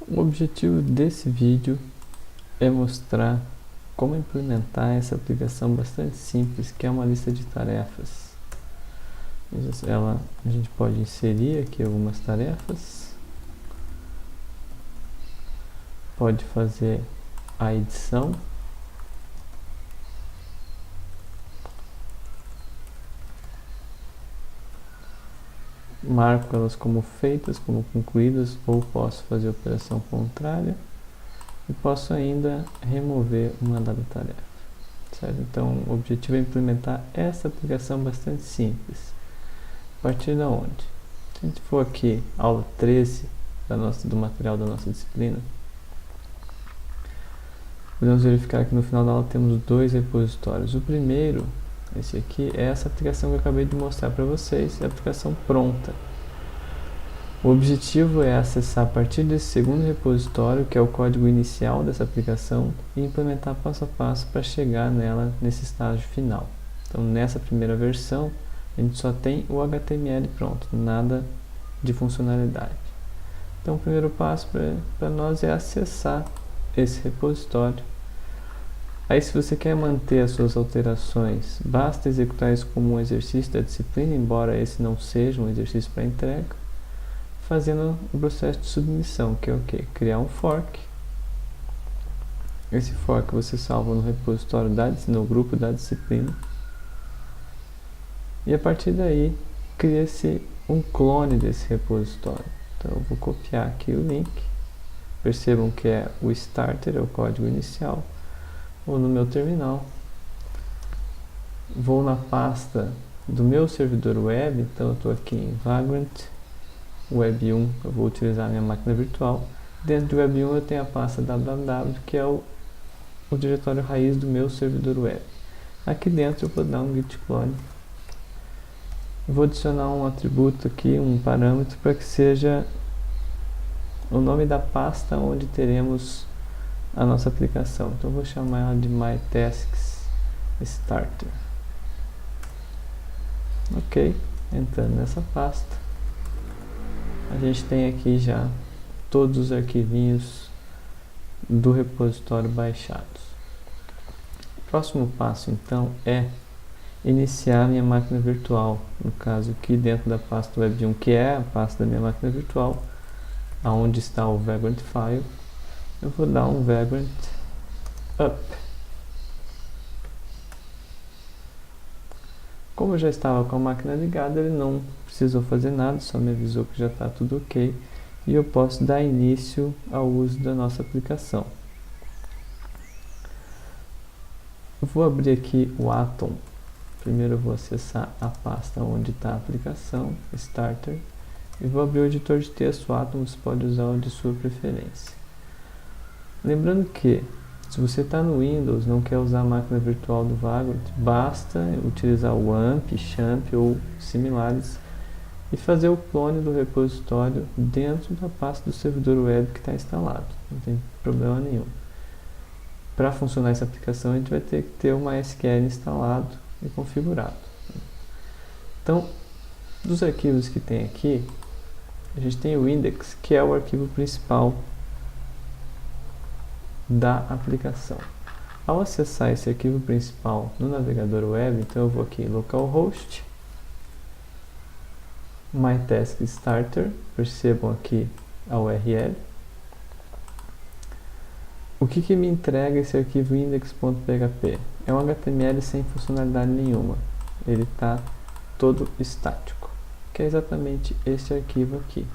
O objetivo desse vídeo é mostrar como implementar essa aplicação bastante simples, que é uma lista de tarefas. A gente pode inserir aqui algumas tarefas, pode fazer a edição, marco elas como feitas, como concluídas, ou posso fazer operação contrária e posso ainda remover uma dada tarefa, certo? Então o objetivo é implementar essa aplicação bastante simples. A partir da onde? Se a gente for aqui, aula 13 do material da nossa disciplina, podemos verificar que no final da aula temos dois repositórios. O primeiro, esse aqui, é essa aplicação que eu acabei de mostrar para vocês, é a aplicação pronta. O objetivo é acessar a partir desse segundo repositório, que é o código inicial dessa aplicação, e implementar passo a passo para chegar nela nesse estágio final. Então, nessa primeira versão, a gente só tem o HTML pronto, nada de funcionalidade. Então, o primeiro passo para nós é acessar esse repositório. Aí, se você quer manter as suas alterações, basta executar isso como um exercício da disciplina, embora esse não seja um exercício para entrega, fazendo o processo de submissão, que é o quê? Criar um fork. Esse fork você salva no repositório no grupo da disciplina. E a partir daí, cria-se um clone desse repositório. Então, eu vou copiar aqui o link. Percebam que é o starter, é o código inicial. Ou no meu terminal. Vou na pasta do meu servidor web. Então, eu estou aqui em Vagrant Web 1. Eu vou utilizar a minha máquina virtual. Dentro do Web 1 eu tenho a pasta www, que é o diretório raiz do meu servidor web. Aqui dentro eu vou dar um git clone. Vou adicionar um atributo aqui, um parâmetro, para que seja o nome da pasta onde teremos a nossa aplicação. Então eu vou chamar ela de mytasks_starter. Ok, entrando nessa pasta, a gente tem aqui já todos os arquivinhos do repositório baixados. O próximo passo então é iniciar minha máquina virtual, no caso aqui dentro da pasta Web 1, que é a pasta da minha máquina virtual, aonde está o Vagrant File, eu vou dar um Vagrant up. Como eu já estava com a máquina ligada, ele não precisou fazer nada, só me avisou que já está tudo ok, e eu posso dar início ao uso da nossa aplicação. Eu vou abrir aqui o Atom. Primeiro eu vou acessar a pasta onde está a aplicação, Starter, e vou abrir o editor de texto Atom, você pode usar o de sua preferência. Lembrando que, se você está no Windows, não quer usar a máquina virtual do Vagrant, basta utilizar o AMP, XAMPP ou similares e fazer o clone do repositório dentro da pasta do servidor web que está instalado, não tem problema nenhum. Para funcionar essa aplicação, a gente vai ter que ter o MySQL instalado e configurado. Então, dos arquivos que tem aqui, a gente tem o index, que é o arquivo principal da aplicação. Ao acessar esse arquivo principal no navegador web, então eu vou aqui em localhost, mytaskstarter, percebam aqui a URL. O que me entrega esse arquivo index.php? É um HTML sem funcionalidade nenhuma. Ele está todo estático, que é exatamente esse arquivo aqui.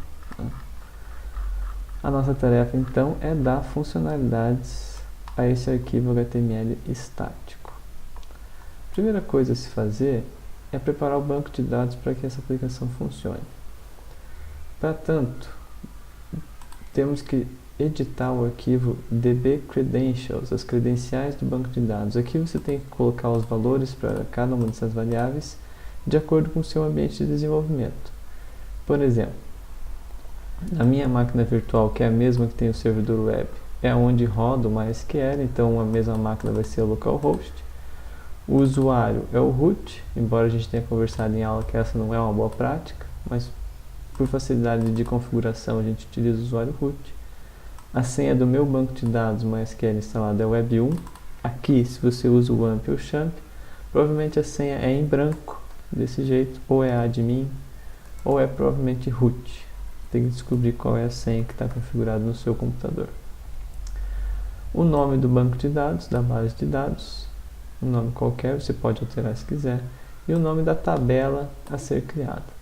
A nossa tarefa então é dar funcionalidades a esse arquivo HTML estático. A primeira coisa a se fazer é preparar o banco de dados para que essa aplicação funcione. Para tanto, temos que editar o arquivo dbCredentials, as credenciais do banco de dados. Aqui você tem que colocar os valores para cada uma dessas variáveis de acordo com o seu ambiente de desenvolvimento. Por exemplo, na minha máquina virtual, que é a mesma que tem o servidor web, é onde roda o MySQL, então a mesma máquina vai ser o localhost. O usuário é o root, embora a gente tenha conversado em aula que essa não é uma boa prática, mas por facilidade de configuração a gente utiliza o usuário root. A senha do meu banco de dados MySQL instalado é Web1. Aqui, se você usa o AMP ou o XAMPP, provavelmente a senha é em branco, desse jeito, ou é admin, ou é provavelmente root. Tem que descobrir qual é a senha que está configurada no seu computador. O nome do banco de dados, da base de dados, um nome qualquer, você pode alterar se quiser, e o nome da tabela a ser criada.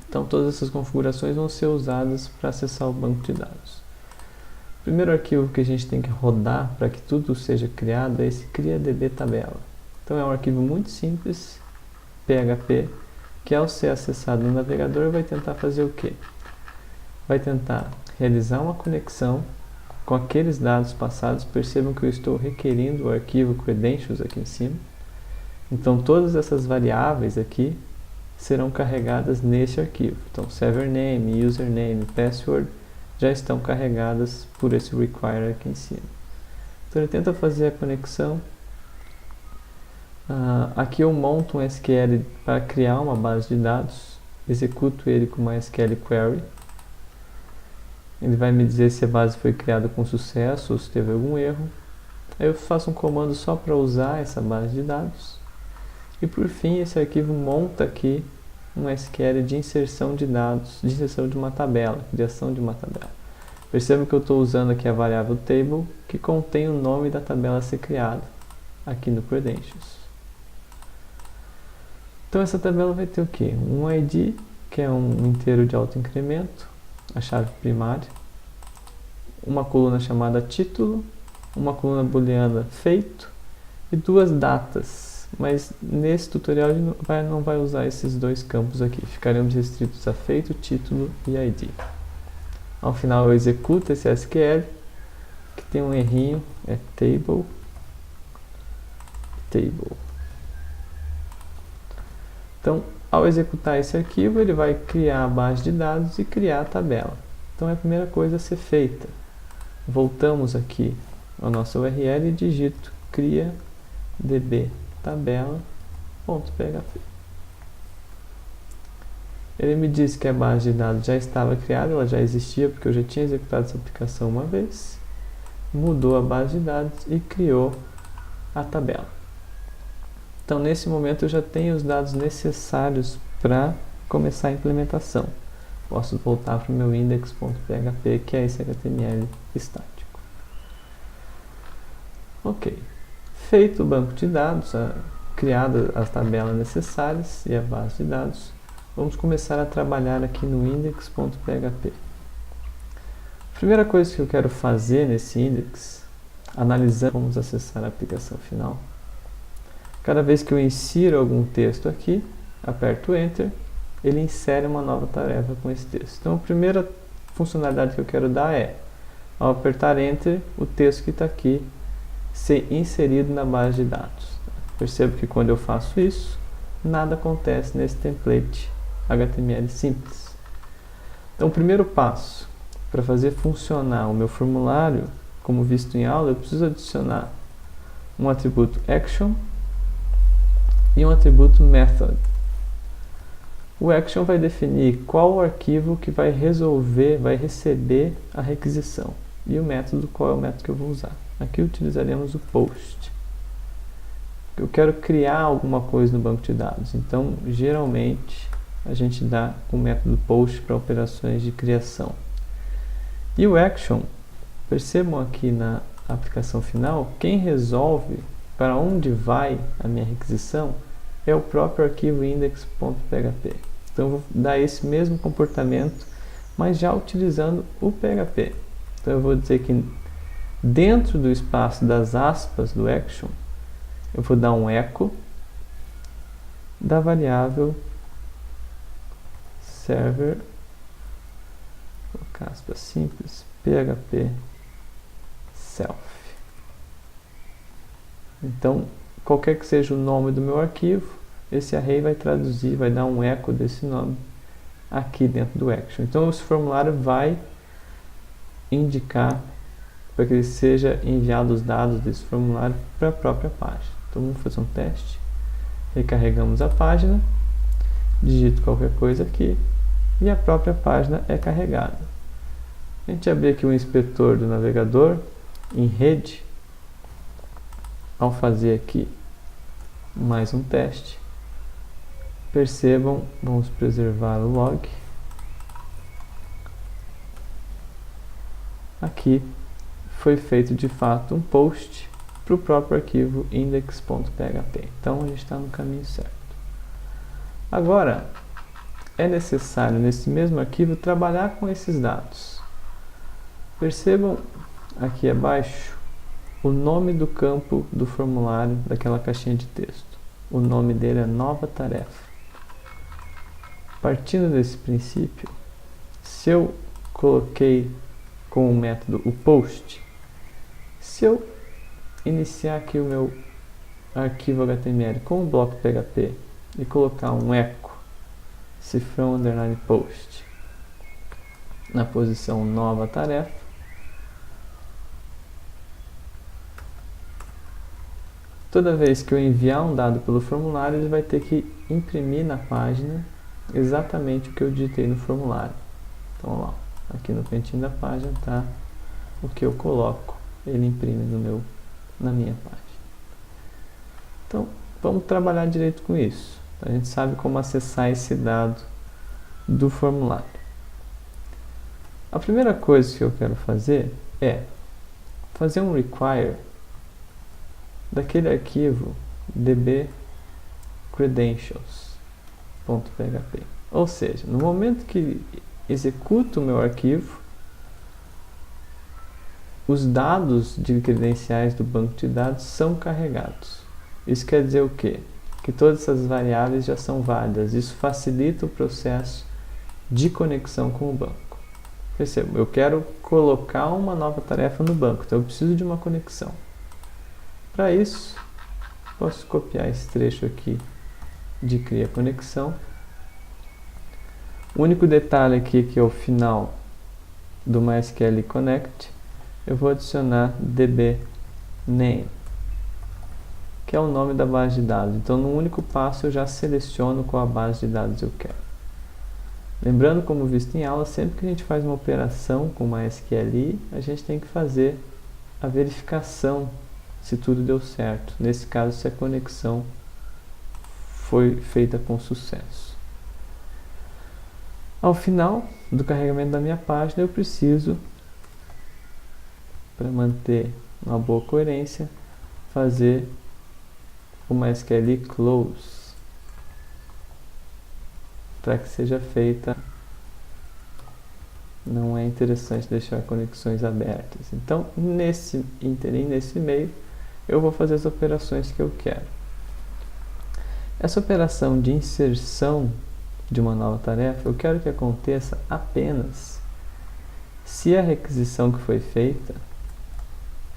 Então todas essas configurações vão ser usadas para acessar o banco de dados. O primeiro arquivo que a gente tem que rodar para que tudo seja criado é esse CriaDB tabela. Então é um arquivo muito simples, PHP, que ao ser acessado no navegador vai tentar fazer o quê? Vai tentar realizar uma conexão com aqueles dados passados. Percebam que eu estou requerindo o arquivo credentials aqui em cima. Então todas essas variáveis aqui serão carregadas nesse arquivo. Então server name, username, password já estão carregadas por esse require aqui em cima. Então ele tenta fazer a conexão. Aqui eu monto um SQL para criar uma base de dados, executo ele com MySQL query. Ele vai me dizer se a base foi criada com sucesso ou se teve algum erro. Aí eu faço um comando só para usar essa base de dados. E por fim, esse arquivo monta aqui um SQL de inserção de dados, de inserção de uma tabela, criação de uma tabela. Percebam que eu estou usando aqui a variável table, que contém o nome da tabela a ser criada, aqui no credentials. Então essa tabela vai ter o quê? Um ID, que é um inteiro de autoincremento, a chave primária, uma coluna chamada título, uma coluna booleana feito e duas datas. Mas nesse tutorial a gente não vai usar esses dois campos aqui, ficaremos restritos a feito, título e ID. Ao final eu executo esse SQL, que tem um errinho, é table. Então, ao executar esse arquivo, ele vai criar a base de dados e criar a tabela. Então é a primeira coisa a ser feita. Voltamos aqui ao nosso URL e digito CriaDB tabela.php. Ele me disse que a base de dados já estava criada, ela já existia porque eu já tinha executado essa aplicação uma vez. Mudou a base de dados e criou a tabela. Então nesse momento eu já tenho os dados necessários para começar a implementação. Posso voltar para o meu index.php, que é esse HTML estático. Ok. Feito o banco de dados, criadas as tabelas necessárias e a base de dados, vamos começar a trabalhar aqui no index.php. A primeira coisa que eu quero fazer nesse index, analisando, vamos acessar a aplicação final. Cada vez que eu insiro algum texto aqui, aperto Enter, ele insere uma nova tarefa com esse texto. Então a primeira funcionalidade que eu quero dar é, ao apertar Enter, o texto que está aqui ser inserido na base de dados. Percebo que quando eu faço isso, nada acontece nesse template HTML simples. Então o primeiro passo, para fazer funcionar o meu formulário, como visto em aula, eu preciso adicionar um atributo action e um atributo method. O action vai definir qual arquivo que vai receber a requisição. E o método, qual é o método que eu vou usar. Aqui utilizaremos o post. Eu quero criar alguma coisa no banco de dados. Então, geralmente, a gente dá o método post para operações de criação. E o action, percebam aqui na aplicação final, quem resolve para onde vai a minha requisição é o próprio arquivo index.php. Então eu vou dar esse mesmo comportamento, mas já utilizando o PHP. Então eu vou dizer que dentro do espaço das aspas do action, eu vou dar um echo da variável server, colocar aspas simples, php self. Então, qualquer que seja o nome do meu arquivo, esse array vai traduzir, vai dar um eco desse nome aqui dentro do action. Então, esse formulário vai indicar para que ele seja enviado os dados desse formulário para a própria página. Então, vamos fazer um teste. Recarregamos a página, digito qualquer coisa aqui e a própria página é carregada. A gente abrir aqui o inspetor do navegador em rede. Ao fazer aqui mais um teste, percebam, vamos preservar o log. Aqui foi feito de fato um post para o próprio arquivo index.php. Então a gente está no caminho certo. Agora, é necessário nesse mesmo arquivo trabalhar com esses dados. Percebam aqui abaixo o nome do campo do formulário daquela caixinha de texto. O nome dele é nova tarefa. Partindo desse princípio, se eu coloquei com o método o post, se eu iniciar aqui o meu arquivo HTML com o bloco PHP e colocar um echo cifrão underline post na posição nova tarefa, toda vez que eu enviar um dado pelo formulário, ele vai ter que imprimir na página exatamente o que eu digitei no formulário. Então, ó, aqui no cantinho da página está o que eu coloco, ele imprime na minha página. Então, vamos trabalhar direito com isso. A gente sabe como acessar esse dado do formulário. A primeira coisa que eu quero fazer é fazer um require daquele arquivo dbcredentials.php. Ou seja, no momento que executo o meu arquivo, os dados de credenciais do banco de dados são carregados. Isso quer dizer o quê? Que todas essas variáveis já são válidas. Isso facilita o processo de conexão com o banco. Perceba, eu quero colocar uma nova tarefa no banco, então eu preciso de uma conexão. Para isso, posso copiar esse trecho aqui de cria conexão. O único detalhe aqui que é o final do MySQL Connect, eu vou adicionar dbName, que é o nome da base de dados. Então, no único passo, eu já seleciono qual a base de dados eu quero. Lembrando, como visto em aula, sempre que a gente faz uma operação com MySQL, a gente tem que fazer a verificação se tudo deu certo. Nesse caso, se a conexão foi feita com sucesso. Ao final do carregamento da minha página, eu preciso, para manter uma boa coerência, fazer o MySQL close, para que seja feita. Não é interessante deixar conexões abertas. Então, nesse ínterim, nesse meio, eu vou fazer as operações que eu quero. Essa operação de inserção de uma nova tarefa, eu quero que aconteça apenas se a requisição que foi feita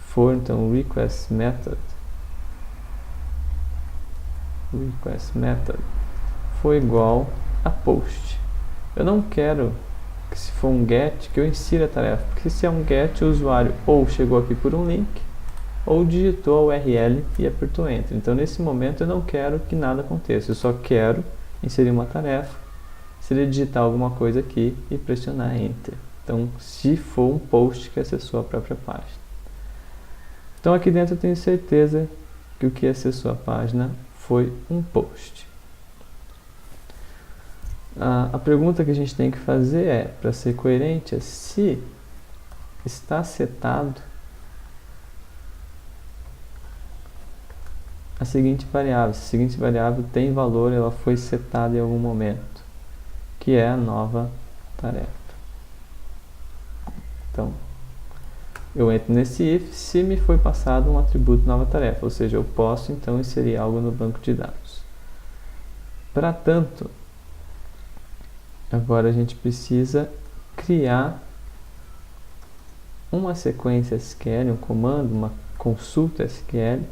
for, então, o request method for igual a post. Eu não quero que, se for um get, que eu insira a tarefa, porque se é um get, o usuário ou chegou aqui por um link, ou digitou a URL e apertou Enter. Então, nesse momento, eu não quero que nada aconteça, eu só quero inserir uma tarefa, se ele digitar alguma coisa aqui e pressionar Enter. Então, se for um post que acessou a própria página. Então, aqui dentro eu tenho certeza que o que acessou a página foi um post. A pergunta que a gente tem que fazer é, para ser coerente, é se está setado a seguinte variável. Se a seguinte variável tem valor, ela foi setada em algum momento, que é a nova tarefa. Então, eu entro nesse if se me foi passado um atributo nova tarefa, ou seja, eu posso então inserir algo no banco de dados. Para tanto, agora a gente precisa criar uma sequência SQL, um comando, uma consulta SQL,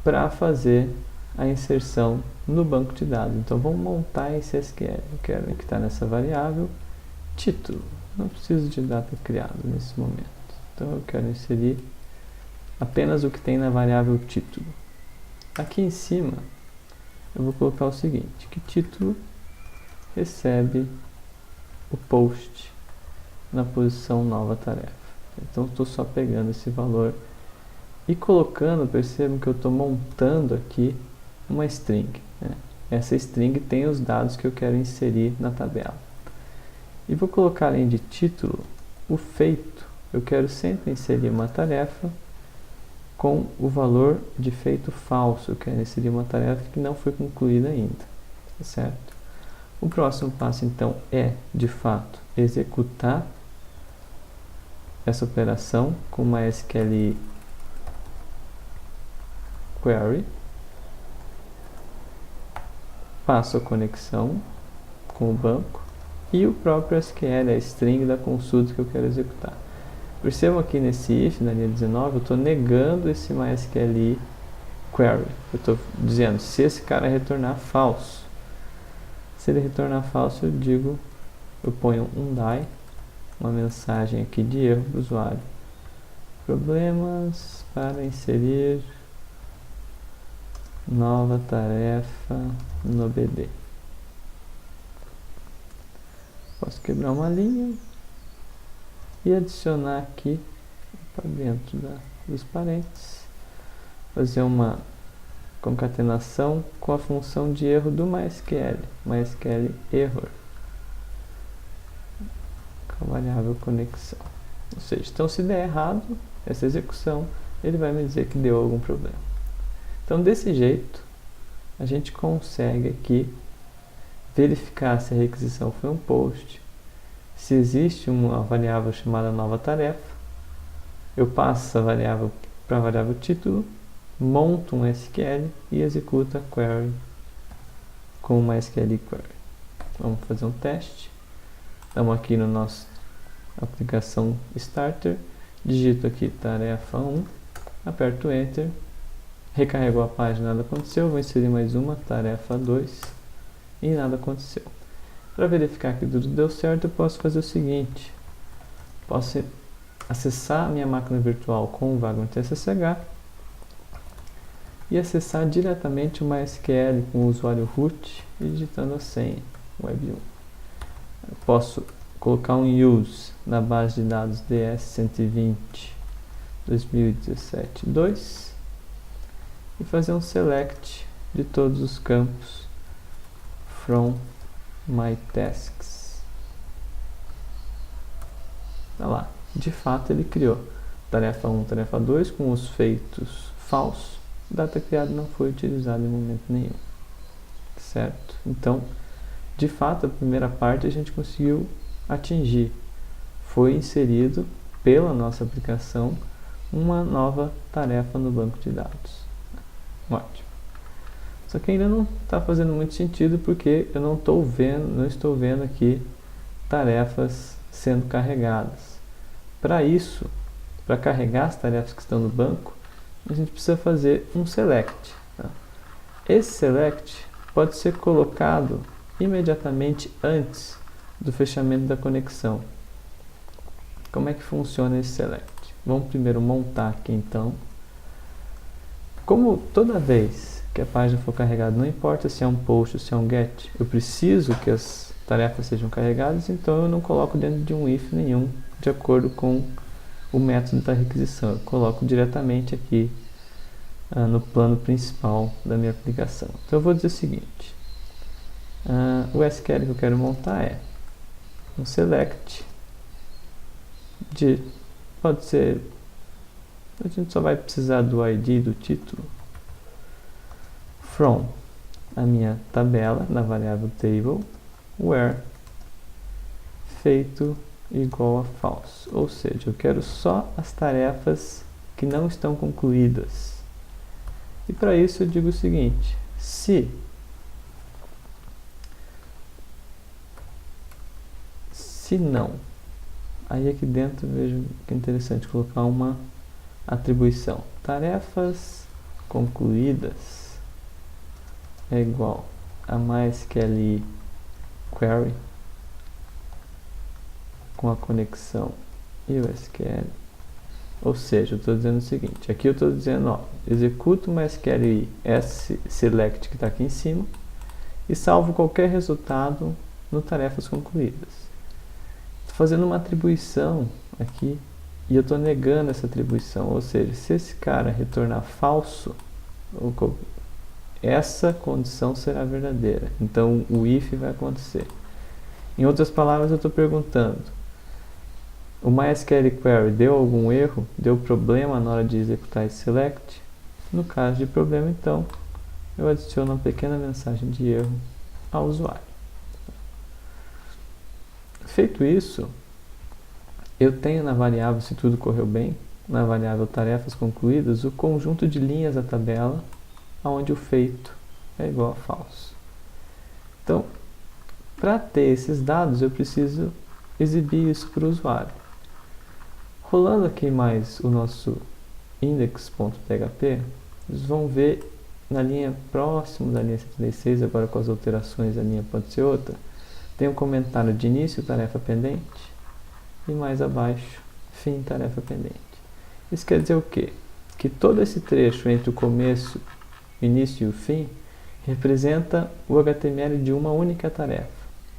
para fazer a inserção no banco de dados. Então, vamos montar esse SQL. Eu quero que está nessa variável título. Não preciso de data criada nesse momento. Então, eu quero inserir apenas o que tem na variável título. Aqui em cima, eu vou colocar o seguinte, que título recebe o post na posição nova tarefa. Então estou só pegando esse valor e colocando, percebam que eu estou montando aqui uma string, né? Essa string tem os dados que eu quero inserir na tabela. E vou colocar além de título, o feito. Eu quero sempre inserir uma tarefa com o valor de feito falso. Eu quero inserir uma tarefa que não foi concluída ainda, tá certo? O próximo passo, então, é, de fato, executar essa operação com uma SQL query. Faço a conexão com o banco e o próprio SQL, a string da consulta que eu quero executar. Percebam aqui nesse if, na linha 19, eu estou negando esse MySQL query. Eu estou dizendo se esse cara retornar falso. Se ele retornar falso, eu ponho um die, uma mensagem aqui de erro do usuário. Problemas para inserir nova tarefa no BD. Posso quebrar uma linha e adicionar aqui para dentro dos parênteses, fazer uma concatenação com a função de erro do MySQL error, com a variável conexão. Ou seja, então se der errado essa execução, ele vai me dizer que deu algum problema. Então desse jeito, a gente consegue aqui verificar se a requisição foi um post, se existe uma variável chamada nova tarefa, eu passo essa variável para a variável título, monto um SQL e executo a query com uma SQL query. Vamos fazer um teste. Estamos aqui no nosso aplicação starter, digito aqui tarefa 1, aperto enter, recarregou a página, nada aconteceu, vou inserir mais uma, tarefa 2, e nada aconteceu. Para verificar que tudo deu certo, eu posso fazer o seguinte, posso acessar a minha máquina virtual com o Vagrant SSH e acessar diretamente o MySQL com o usuário root e digitando a senha web1. Eu posso colocar um use na base de dados DS120 2017-2 e fazer um select de todos os campos from my tasks. Olha lá, de fato ele criou tarefa 1, tarefa 2 com os feitos falsos. Data criada não foi utilizada em momento nenhum, certo? Então, de fato, a primeira parte a gente conseguiu atingir. Foi inserido pela nossa aplicação uma nova tarefa no banco de dados. Ótimo. Só que ainda não está fazendo muito sentido porque eu não estou vendo aqui tarefas sendo carregadas. Para isso, para carregar as tarefas que estão no banco, a gente precisa fazer um select. Tá? Esse select pode ser colocado imediatamente antes do fechamento da conexão. Como é que funciona esse select? Vamos primeiro montar aqui então. Como toda vez que a página for carregada, não importa se é um post ou se é um get, eu preciso que as tarefas sejam carregadas, então eu não coloco dentro de um if nenhum, de acordo com o método da requisição. Eu coloco diretamente aqui no plano principal da minha aplicação. Então eu vou dizer o seguinte, o SQL que eu quero montar é um select de, pode ser, a gente só vai precisar do ID do título, from a minha tabela na variável table, where feito igual a false, ou seja, eu quero só as tarefas que não estão concluídas. E para isso eu digo o seguinte, se não, aí aqui dentro vejo que é interessante colocar uma atribuição, tarefas concluídas é igual a MySQL query com a conexão e o SQL. Ou seja, eu estou dizendo o seguinte, aqui eu estou dizendo, ó, executo uma SQL select que está aqui em cima e salvo qualquer resultado no tarefas concluídas. fazendo uma atribuição aqui e eu estou negando essa atribuição, ou seja, se esse cara retornar falso, essa condição será verdadeira, então o if vai acontecer. Em outras palavras, eu estou perguntando, o MySQL Query deu algum erro? Deu problema na hora de executar esse select? No caso de problema, então, eu adiciono uma pequena mensagem de erro ao usuário. Feito isso, eu tenho na variável, se tudo correu bem, na variável tarefas concluídas, o conjunto de linhas da tabela, onde o feito é igual a falso. Então, para ter esses dados, eu preciso exibir isso para o usuário. Rolando aqui mais o nosso index.php, vocês vão ver na linha próxima da linha 76, agora com as alterações a linha pode ser outra, tem um comentário de início, tarefa pendente, e mais abaixo, fim, tarefa pendente. Isso quer dizer o quê? Que todo esse trecho entre o começo, início e o fim, representa o HTML de uma única tarefa.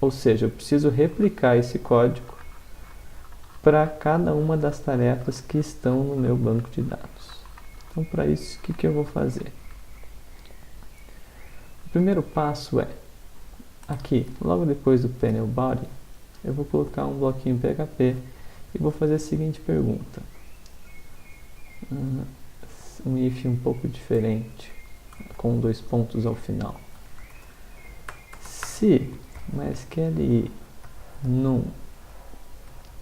Ou seja, eu preciso replicar esse código para cada uma das tarefas que estão no meu banco de dados. Então, para isso, o que eu vou fazer? O primeiro passo é, aqui, logo depois do panel body, eu vou colocar um bloquinho PHP e vou fazer a seguinte pergunta. Um if um pouco diferente, com 2 pontos ao final. Se MySQL num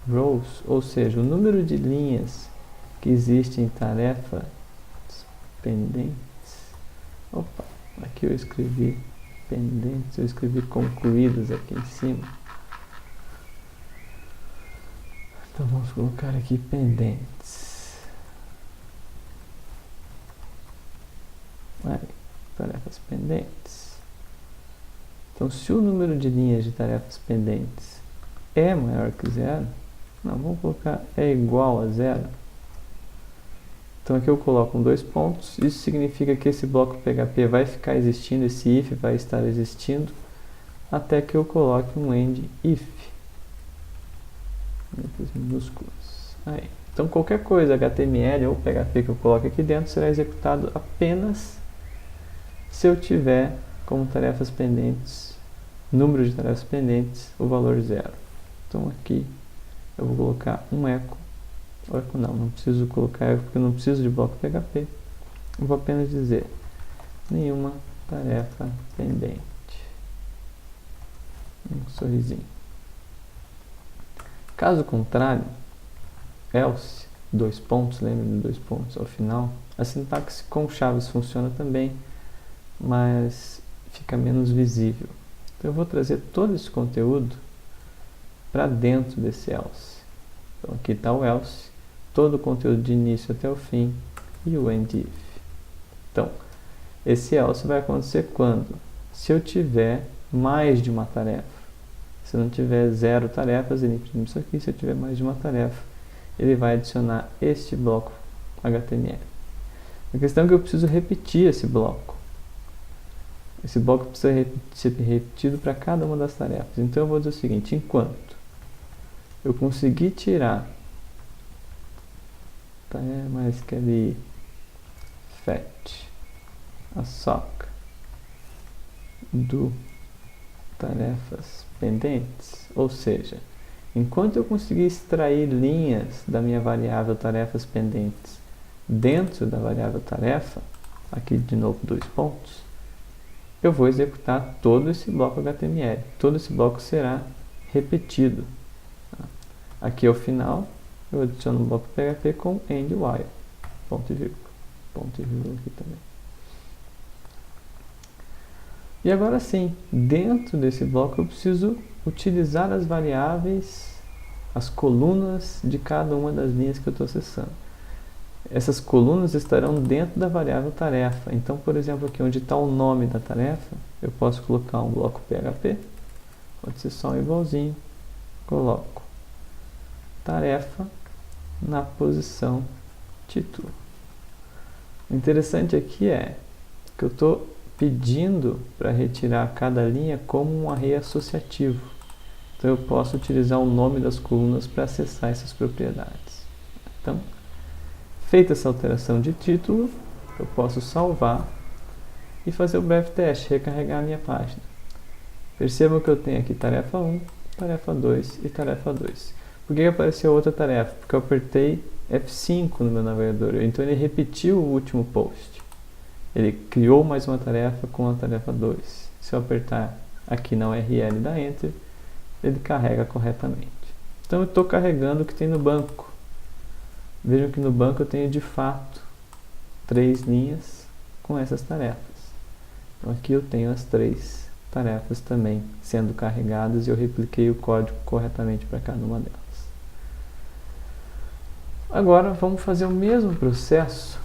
rows, ou seja, o número de linhas que existem em tarefas pendentes. Opa, aqui eu escrevi pendentes, eu escrevi concluídas aqui em cima. Então vamos colocar aqui pendentes. Aí, tarefas pendentes. Então, se o número de linhas de tarefas pendentes é maior que 0, não, vamos colocar é igual a 0. Então aqui eu coloco 2 pontos, isso significa que esse bloco PHP vai ficar existindo, esse if vai estar existindo, até que eu coloque um end if. Letras minúsculas. Aí. Então qualquer coisa, HTML ou PHP que eu coloque aqui dentro, será executado apenas se eu tiver como tarefas pendentes, número de tarefas pendentes, o valor 0. Então aqui eu vou colocar um echo não preciso colocar echo porque eu não preciso de bloco PHP. Eu vou apenas dizer nenhuma tarefa pendente. Um sorrisinho. Caso contrário, else, 2 pontos, lembra de 2 pontos ao final. A sintaxe com chaves funciona também, mas fica menos visível. Então eu vou trazer todo esse conteúdo para dentro desse else. Então aqui está o else, todo o conteúdo de início até o fim e o end if. Então, esse else vai acontecer quando? Se eu tiver mais de uma tarefa. Se eu não tiver 0 tarefas, ele imprime isso aqui. Se eu tiver mais de uma tarefa, ele vai adicionar este bloco HTML. A questão é que eu preciso repetir esse bloco. Esse bloco precisa ser repetido para cada uma das tarefas. Então eu vou dizer o seguinte, enquanto eu conseguir tirar MySQL fetch a sock do tarefas pendentes, ou seja, enquanto eu conseguir extrair linhas da minha variável tarefas pendentes dentro da variável tarefa, aqui de novo 2 pontos, eu vou executar todo esse bloco HTML. Todo esse bloco será repetido. Aqui ao final, eu adiciono um bloco PHP com end while, ponto e vírgula. Ponto e vírgula aqui também. E agora sim, dentro desse bloco eu preciso utilizar as variáveis, as colunas de cada uma das linhas que eu estou acessando. Essas colunas estarão dentro da variável tarefa. Então, por exemplo, aqui onde está o nome da tarefa, eu posso colocar um bloco PHP, pode ser só um igualzinho, coloco tarefa na posição título. O interessante aqui é que eu estou pedindo para retirar cada linha como um array associativo. Então eu posso utilizar o nome das colunas para acessar essas propriedades. Então, feita essa alteração de título, eu posso salvar e fazer o breve teste, recarregar a minha página. Percebam que eu tenho aqui tarefa 1, tarefa 2 e tarefa 2. Por que apareceu outra tarefa? Porque eu apertei F5 no meu navegador, então ele repetiu o último post. Ele criou mais uma tarefa com a tarefa 2. Se eu apertar aqui na URL da Enter, ele carrega corretamente. Então eu estou carregando o que tem no banco. Vejam que no banco eu tenho de fato 3 linhas com essas tarefas. Então aqui eu tenho as 3 tarefas também sendo carregadas e eu repliquei o código corretamente para cada uma delas. Agora vamos fazer o mesmo processo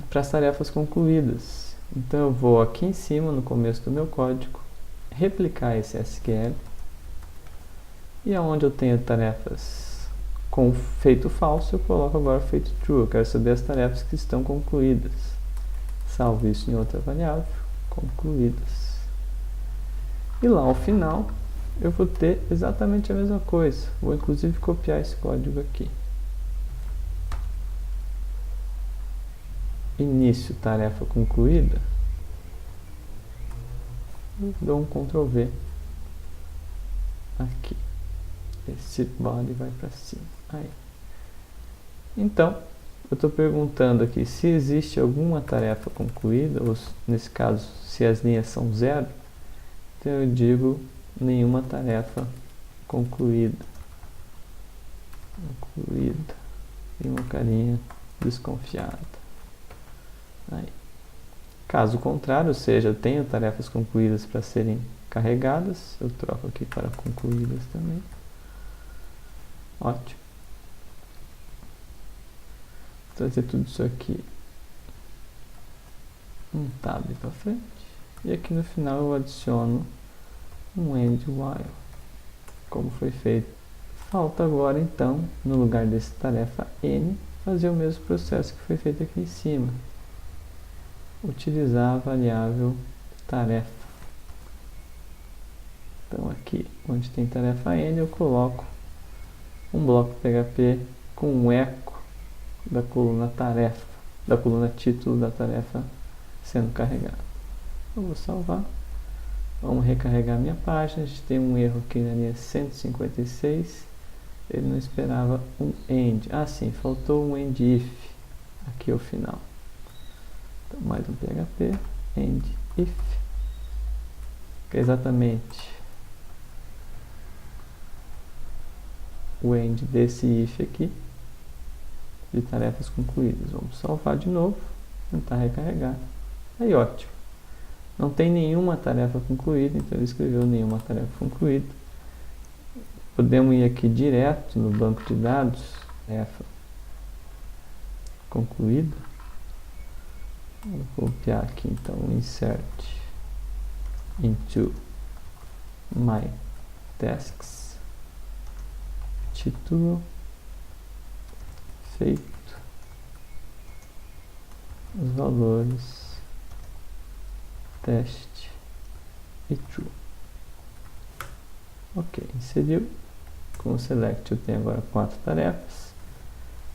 para as tarefas concluídas. Então eu vou aqui em cima no começo do meu código, replicar esse SQL e aonde eu tenho tarefas com feito falso, eu coloco agora feito true. Eu quero saber as tarefas que estão concluídas. Salvo isso em outra variável, concluídas. E lá ao final eu vou ter exatamente a mesma coisa. Vou inclusive copiar esse código aqui. Início tarefa concluída. E dou um Ctrl V aqui. Esse body vai para cima. Aí. Então, eu estou perguntando aqui se existe alguma tarefa concluída, ou nesse caso, se as linhas são 0. Então eu digo nenhuma tarefa concluída. Concluída. E uma carinha desconfiada. Aí. Caso contrário, ou seja, eu tenho tarefas concluídas para serem carregadas, eu troco aqui para concluídas também. Ótimo. Vou trazer tudo isso aqui um tab para frente. E aqui no final eu adiciono um end while, como foi feito. Falta agora então, no lugar desse tarefa N, fazer o mesmo processo que foi feito aqui em cima. Utilizar a variável tarefa. Então aqui, onde tem tarefa N, eu coloco um bloco PHP com um eco da coluna tarefa, da coluna título da tarefa sendo carregada. Eu vou salvar. Vamos recarregar minha página. A gente tem um erro aqui na linha 156. Ele não esperava um end. Ah, sim, faltou um end if aqui ao final. Então, mais um PHP, end if, que é exatamente o end desse if aqui, de tarefas concluídas. Vamos salvar de novo, tentar recarregar. Aí, ótimo. Não tem nenhuma tarefa concluída, então ele escreveu nenhuma tarefa concluída. Podemos ir aqui direto no banco de dados, tarefa concluída. Vou copiar aqui então o insert into my tasks, título, feito, os valores, teste e true. Ok, inseriu. Com o select eu tenho agora 4 tarefas.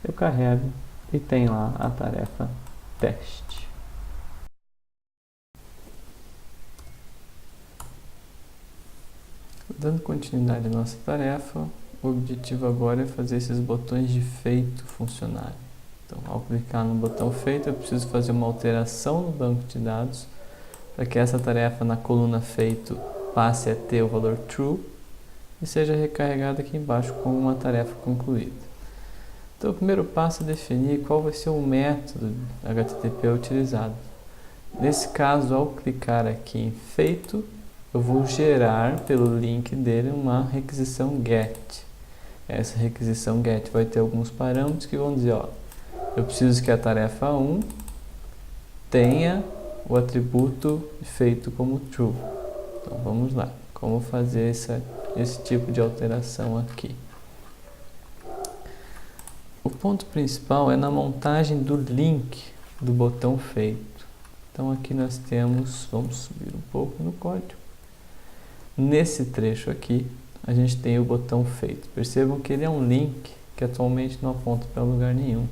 Eu carrego e tem lá a tarefa teste. Dando continuidade à nossa tarefa, o objetivo agora é fazer esses botões de feito funcionarem. Então, ao clicar no botão feito, eu preciso fazer uma alteração no banco de dados para que essa tarefa na coluna feito passe a ter o valor true e seja recarregada aqui embaixo como uma tarefa concluída. Então, o primeiro passo é definir qual vai ser o método HTTP utilizado. Nesse caso, ao clicar aqui em feito, eu vou gerar pelo link dele uma requisição GET. Essa requisição GET vai ter alguns parâmetros que vão dizer, ó, eu preciso que a tarefa 1 tenha o atributo feito como true. Então vamos lá, como fazer esse tipo de alteração aqui. O ponto principal é na montagem do link do botão feito. Então aqui nós temos, vamos subir um pouco no código. nesse trecho aqui, a gente tem o botão feito. Percebam que ele é um link que atualmente não aponta para lugar nenhum.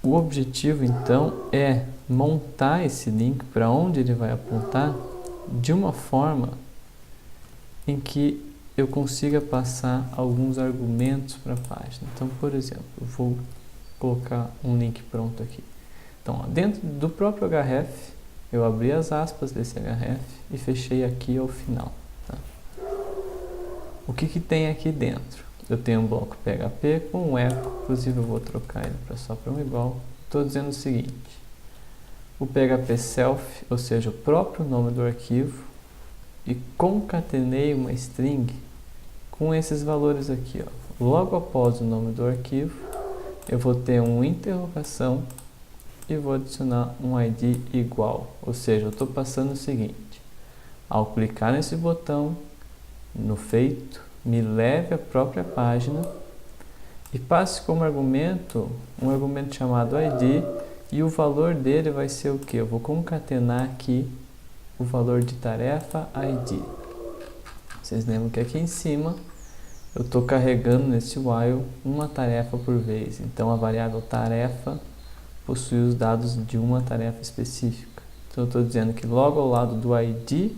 O objetivo, então, é montar esse link para onde ele vai apontar de uma forma em que eu consiga passar alguns argumentos para a página. Então, por exemplo, eu vou colocar um link pronto aqui. Então, ó, dentro do próprio href, eu abri as aspas desse href e fechei aqui ao final. Tá? O que tem aqui dentro? Eu tenho um bloco PHP com um eco, inclusive eu vou trocar ele só para um igual. Estou dizendo o seguinte: o PHP self, ou seja, o próprio nome do arquivo, e concatenei uma string com esses valores aqui. Ó. Logo após o nome do arquivo, eu vou ter uma interrogação e vou adicionar um ID igual. Ou seja, eu estou passando o seguinte: ao clicar nesse botão, no feito, me leve à própria página e passe como argumento um argumento chamado ID, e o valor dele vai ser o que? Eu vou concatenar aqui o valor de tarefa ID. Vocês lembram que aqui em cima eu estou carregando nesse while uma tarefa por vez. Então a variável tarefa possui os dados de uma tarefa específica. Então eu estou dizendo que logo ao lado do ID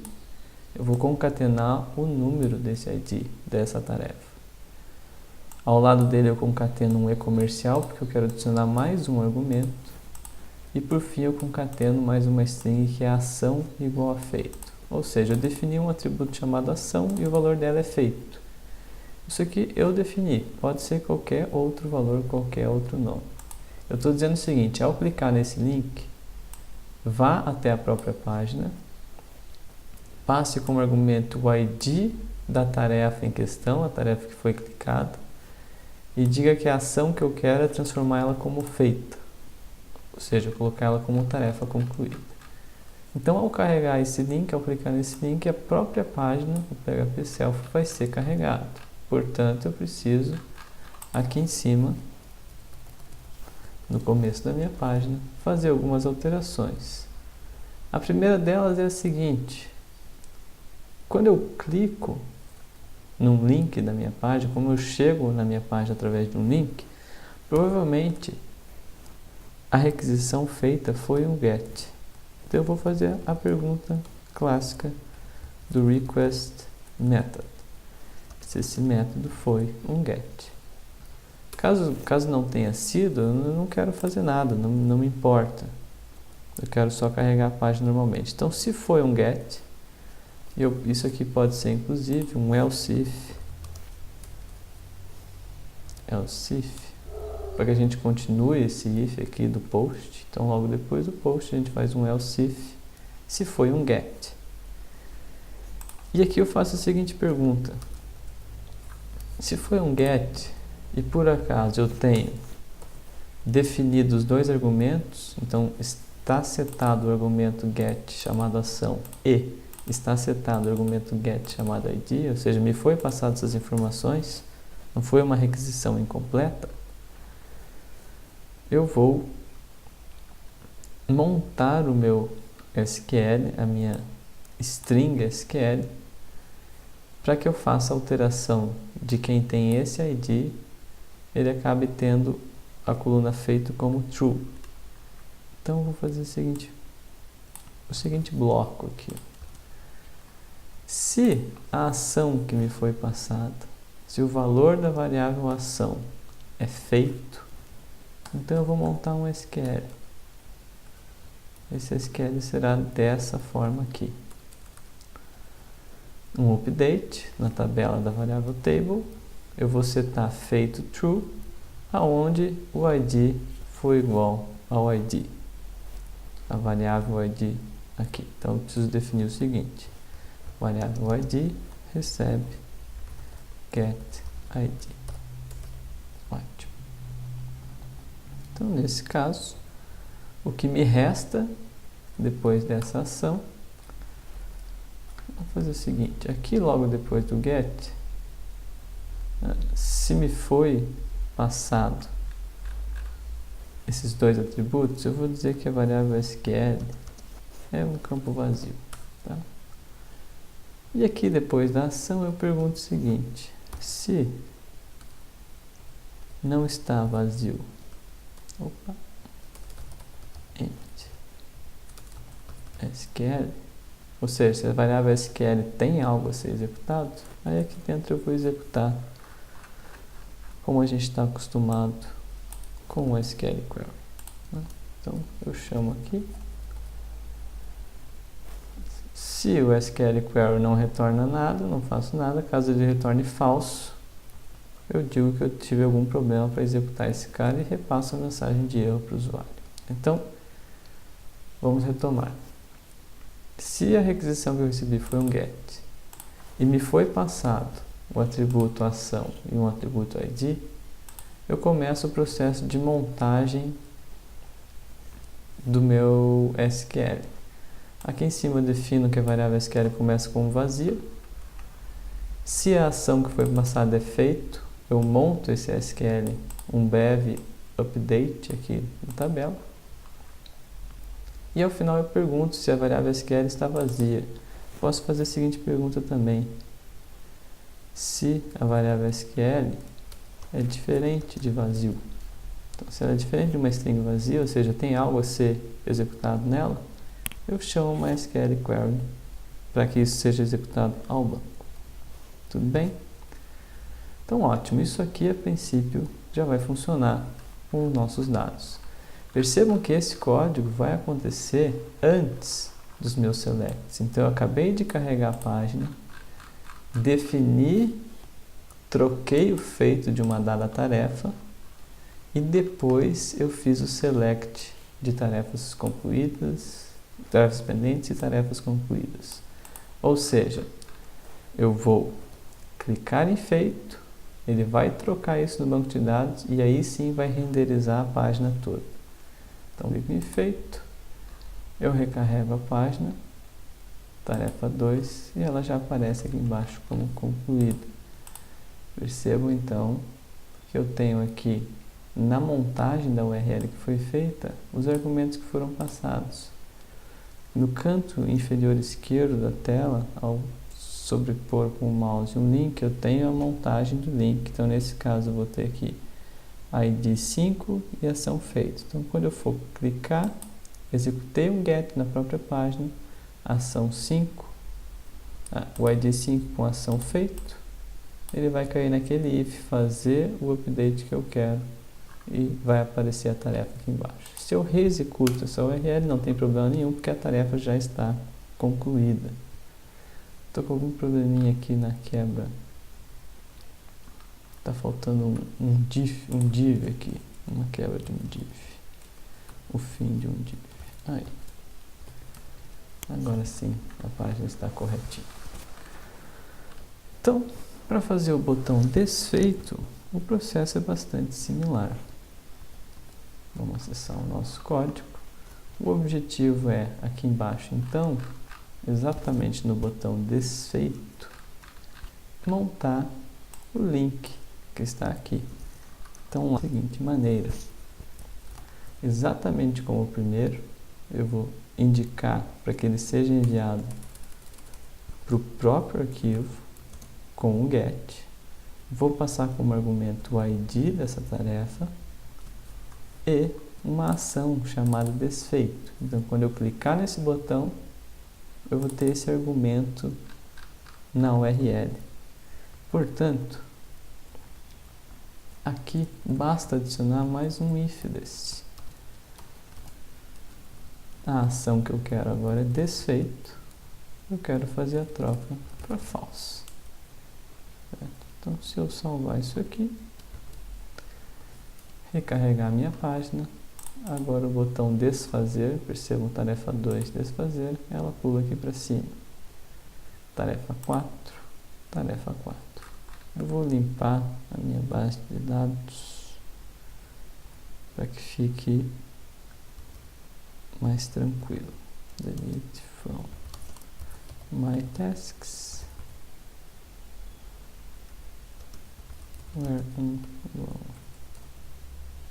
eu vou concatenar o número desse ID, dessa tarefa. Ao lado dele eu concateno um e-comercial, porque eu quero adicionar mais um argumento. E por fim eu concateno mais uma string que é ação igual a feito. Ou seja, eu defini um atributo chamado ação e o valor dela é feito. Isso aqui eu defini, pode ser qualquer outro valor, qualquer outro nome. Eu estou dizendo o seguinte: ao clicar nesse link, vá até a própria página, passe como argumento o ID da tarefa em questão, a tarefa que foi clicada, e diga que a ação que eu quero é transformar ela como feita, ou seja, colocar ela como tarefa concluída. Então, ao carregar esse link, ao clicar nesse link, a própria página, o PHP Self, vai ser carregado. Portanto, eu preciso, aqui em cima, no começo da minha página, fazer algumas alterações. A primeira delas é a seguinte: quando eu clico num link da minha página, como eu chego na minha página através de um link, provavelmente a requisição feita foi um GET. Então eu vou fazer a pergunta clássica do request method, se esse método foi um GET. Caso não tenha sido, eu não quero fazer nada, não me importa. Eu quero só carregar a página normalmente. Então, se foi um GET, isso aqui pode ser inclusive um else if, para que a gente continue esse if aqui do post. Então, logo depois do post, a gente faz um else if, se foi um GET. E aqui eu faço a seguinte pergunta: se foi um GET e por acaso eu tenho definido os dois argumentos, então está setado o argumento GET chamado ação e está setado o argumento GET chamado ID, ou seja, me foi passado essas informações, não foi uma requisição incompleta, eu vou montar o meu SQL, a minha string SQL, para que eu faça a alteração de quem tem esse ID, ele acabe tendo a coluna feito como true. Então eu vou fazer o seguinte bloco aqui. Se a ação que me foi passada, se o valor da variável ação é feito, então eu vou montar um SQL. Esse SQL será dessa forma aqui. Um update na tabela da variável table, eu vou setar feito true, aonde o ID foi igual ao ID, a variável ID aqui. Então eu preciso definir o seguinte: variável ID recebe get ID. Ótimo. Então, nesse caso, o que me resta depois dessa ação, vou fazer o seguinte: aqui logo depois do get, se me foi passado esses dois atributos, eu vou dizer que a variável SQL é um campo vazio. Tá? E aqui depois da ação eu pergunto o seguinte: se não está vazio, opa, int SQL, ou seja, se a variável SQL tem algo a ser executado, aí aqui dentro eu vou executar como a gente está acostumado com o SQL Query, né? Então eu chamo aqui. Se o SQL Query não retorna nada, não faço nada. Caso ele retorne falso, eu digo que eu tive algum problema para executar esse cara e repasso a mensagem de erro para o usuário. Então, vamos retomar. Se a requisição que eu recebi foi um GET e me foi passado o atributo ação e um atributo ID, eu começo o processo de montagem do meu SQL. Aqui em cima eu defino que a variável SQL começa com um vazio. Se a ação que foi passada é feito, eu monto esse SQL, um bev update aqui na tabela. E ao final eu pergunto se a variável SQL está vazia. Posso fazer a seguinte pergunta também: se a variável SQL é diferente de vazio. Então, se ela é diferente de uma string vazia, ou seja, tem algo a ser executado nela, eu chamo uma SQL Query para que isso seja executado ao banco. Tudo bem? Então, ótimo. Isso aqui, a princípio, já vai funcionar com os nossos dados. Percebam que esse código vai acontecer antes dos meus selects. Então, eu acabei de carregar a página, defini, troquei o feito de uma dada tarefa e depois eu fiz o select de tarefas concluídas, tarefas pendentes e tarefas concluídas. Ou seja, eu vou clicar em feito, ele vai trocar isso no banco de dados e aí sim vai renderizar a página toda. Então, clico em feito, eu recarrego a página, tarefa 2, e ela já aparece aqui embaixo como concluída. Percebam então que eu tenho aqui na montagem da URL que foi feita os argumentos que foram passados. No canto inferior esquerdo da tela, ao sobrepor com o mouse um link, eu tenho a montagem do link. Então, nesse caso, eu vou ter aqui ID 5 e ação feita. Então, quando eu for clicar, executei um GET na própria página, ação 5, o ID 5 com ação feito, ele vai cair naquele if, fazer o update que eu quero e vai aparecer a tarefa aqui embaixo. Se eu reexecuto essa URL, não tem problema nenhum, porque a tarefa já está concluída. Estou com algum probleminha aqui na quebra. Está faltando um div aqui, uma quebra de um div. O fim de um div. Aí. Agora sim, a página está corretinha. Então, para fazer o botão desfeito, o processo é bastante similar. Vamos acessar o nosso código. O objetivo é, aqui embaixo, então, exatamente no botão desfeito, montar o link que está aqui. Então, da seguinte maneira, exatamente como o primeiro, eu vou indicar para que ele seja enviado para o próprio arquivo com o GET. Vou passar como argumento o ID dessa tarefa e uma ação chamada desfeito. Então, quando eu clicar nesse botão, eu vou ter esse argumento na URL. Portanto, aqui basta adicionar mais um if desse. A ação que eu quero agora é desfeito. Eu quero fazer a troca para false. Certo? Então, se eu salvar isso aqui, recarregar a minha página, agora o botão desfazer, percebam, tarefa 2, desfazer, ela pula aqui para cima. Tarefa 4, tarefa 4. Eu vou limpar a minha base de dados para que fique mais tranquilo. Delete from my tasks. Where in row.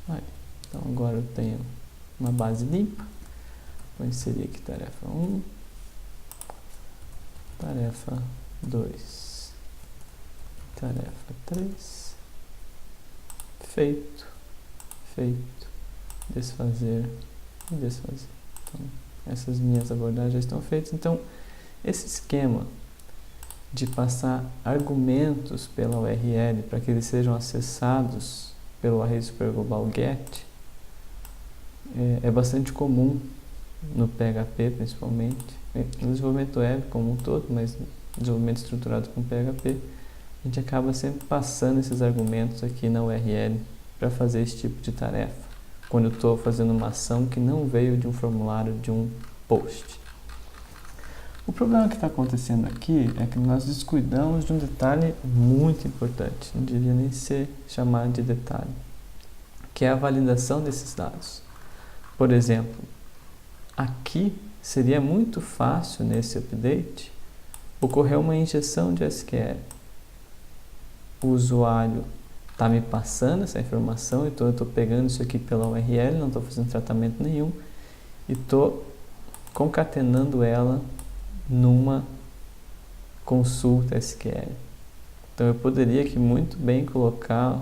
Aí. Então agora eu tenho uma base limpa. Vou inserir aqui tarefa 1, tarefa 2, tarefa 3, feito, desfazer e desfazer. Então, essas minhas abordagens já estão feitas. Então, esse esquema de passar argumentos pela URL para que eles sejam acessados pelo array superglobal get é bastante comum no PHP, principalmente, no desenvolvimento web como um todo, mas no desenvolvimento estruturado com PHP, a gente acaba sempre passando esses argumentos aqui na URL para fazer esse tipo de tarefa, quando eu estou fazendo uma ação que não veio de um formulário, de um post. O problema que está acontecendo aqui é que nós descuidamos de um detalhe muito importante, não devia nem ser chamado de detalhe, que é a validação desses dados. Por exemplo, aqui seria muito fácil nesse update ocorrer uma injeção de SQL. O usuário está me passando essa informação, então eu estou pegando isso aqui pela URL, não estou fazendo tratamento nenhum e estou concatenando ela numa consulta SQL. Então eu poderia aqui muito bem colocar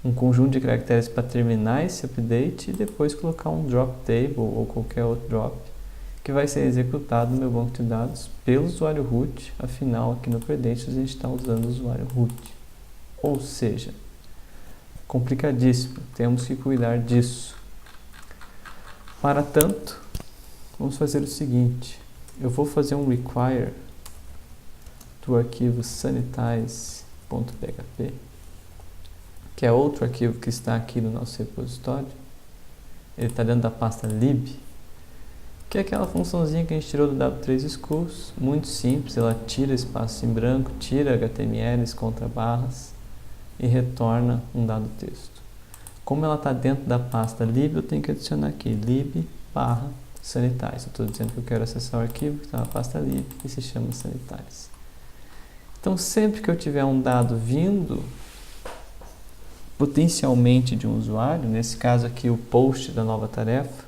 um conjunto de caracteres para terminar esse update e depois colocar um drop table ou qualquer outro drop que vai ser executado no meu banco de dados pelo usuário root. Afinal, aqui no Credentials a gente está usando o usuário root. Ou seja, complicadíssimo, temos que cuidar disso. Para tanto, vamos fazer o seguinte: eu vou fazer um require do arquivo sanitize.php, que é outro arquivo que está aqui no nosso repositório. Ele está dentro da pasta lib, que é aquela funçãozinha que a gente tirou do W3Schools, muito simples. Ela tira espaço em branco, tira HTMLs, contrabarras e retorna um dado texto. Como ela está dentro da pasta lib, eu tenho que adicionar aqui lib/sanitize. Eu estou dizendo que eu quero acessar o arquivo que está na pasta lib e se chama sanitize. Então, sempre que eu tiver um dado vindo potencialmente de um usuário, nesse caso aqui o post da nova tarefa,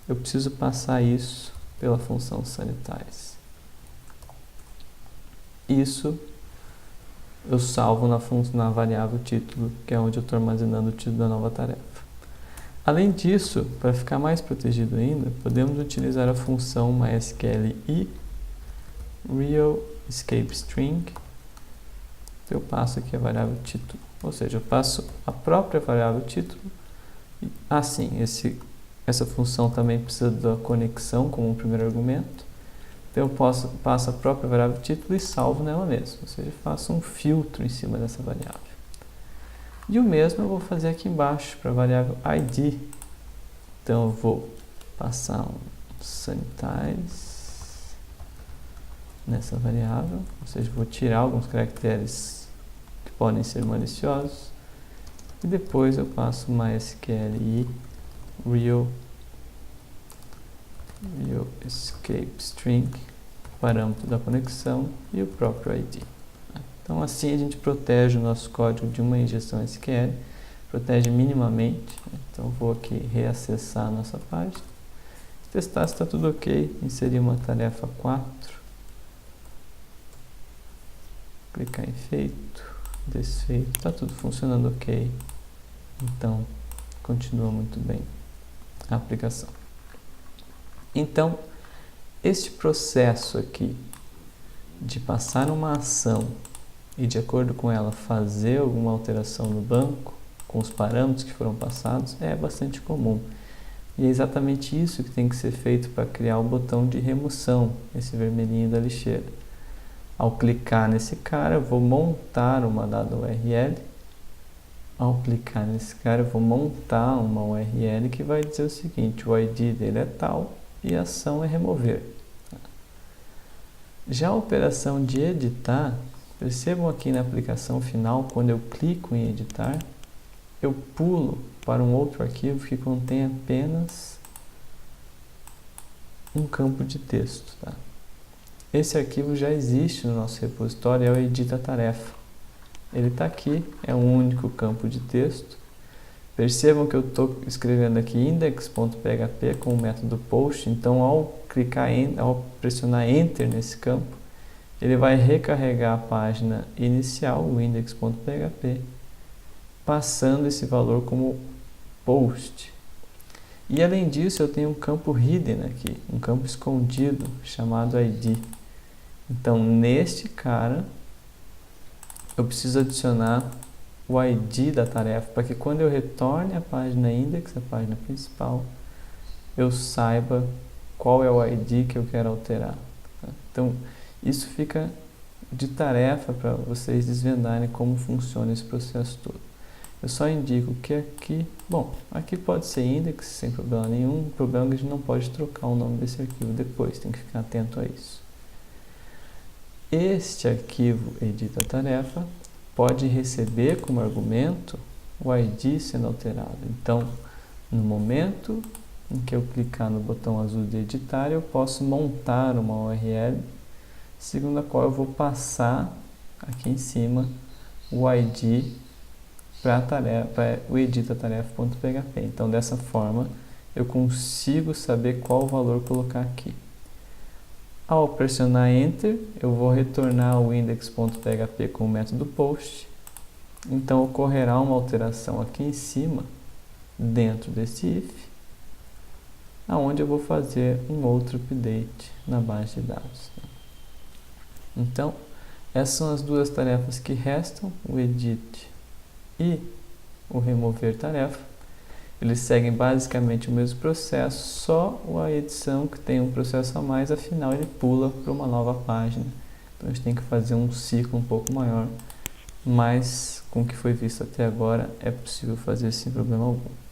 eu preciso passar isso pela função sanitize. Isso eu salvo na variável título, que é onde eu estou armazenando o título da nova tarefa. Além disso, para ficar mais protegido ainda, podemos utilizar a função mysqli real escape string. Eu passo aqui a variável título, ou seja, eu passo a própria variável título. Assim, essa função também precisa da conexão como um primeiro argumento. Então eu passo a própria variável título e salvo nela mesma, ou seja, faço um filtro em cima dessa variável. E o mesmo eu vou fazer aqui embaixo para a variável id. Então eu vou passar um sanitize nessa variável, ou seja, vou tirar alguns caracteres que podem ser maliciosos e depois eu passo mysqli real escape string, parâmetro da conexão e o próprio id. Então assim a gente protege o nosso código de uma injeção SQL, protege minimamente. Então vou aqui reacessar a nossa página, testar se está tudo ok, inserir uma tarefa 4, clicar em feito, desfeito, está tudo funcionando ok. Então continua muito bem a aplicação. Então, este processo aqui de passar uma ação e de acordo com ela fazer alguma alteração no banco com os parâmetros que foram passados é bastante comum. E é exatamente isso que tem que ser feito para criar o botão de remoção, esse vermelhinho da lixeira. Ao clicar nesse cara, eu vou montar uma dada URL. Ao clicar nesse cara, eu vou montar uma URL que vai dizer o seguinte: o ID dele é tal e a ação é remover. Já a operação de editar, percebam aqui na aplicação final, quando eu clico em editar, eu pulo para um outro arquivo que contém apenas um campo de texto. Tá? Esse arquivo já existe no nosso repositório, é o edita tarefa. Ele está aqui, é um único campo de texto. Percebam que eu estou escrevendo aqui index.php com o método post, então ao pressionar Enter nesse campo, ele vai recarregar a página inicial, o index.php, passando esse valor como post. E além disso, eu tenho um campo hidden aqui, um campo escondido chamado ID. Então, neste cara, eu preciso adicionar o ID da tarefa, para que quando eu retorne à página index, a página principal, eu saiba qual é o ID que eu quero alterar. Tá? Então, isso fica de tarefa para vocês desvendarem como funciona esse processo todo. Eu só indico que aqui, bom, aqui pode ser index sem problema nenhum, o problema é que a gente não pode trocar o nome desse arquivo depois, tem que ficar atento a isso. Este arquivo edita tarefa pode receber como argumento o ID sendo alterado. Então, no momento em que eu clicar no botão azul de editar, eu posso montar uma URL, segundo a qual eu vou passar aqui em cima o ID para o editatarefa.php. Então, dessa forma, eu consigo saber qual valor colocar aqui. Ao pressionar Enter, eu vou retornar o index.php com o método post. Então, ocorrerá uma alteração aqui em cima, dentro desse if, aonde eu vou fazer um outro update na base de dados. Então, essas são as duas tarefas que restam, o edit e o remover tarefa. Eles seguem basicamente o mesmo processo, só a edição que tem um processo a mais, afinal ele pula para uma nova página. Então a gente tem que fazer um ciclo um pouco maior, mas com o que foi visto até agora é possível fazer sem problema algum.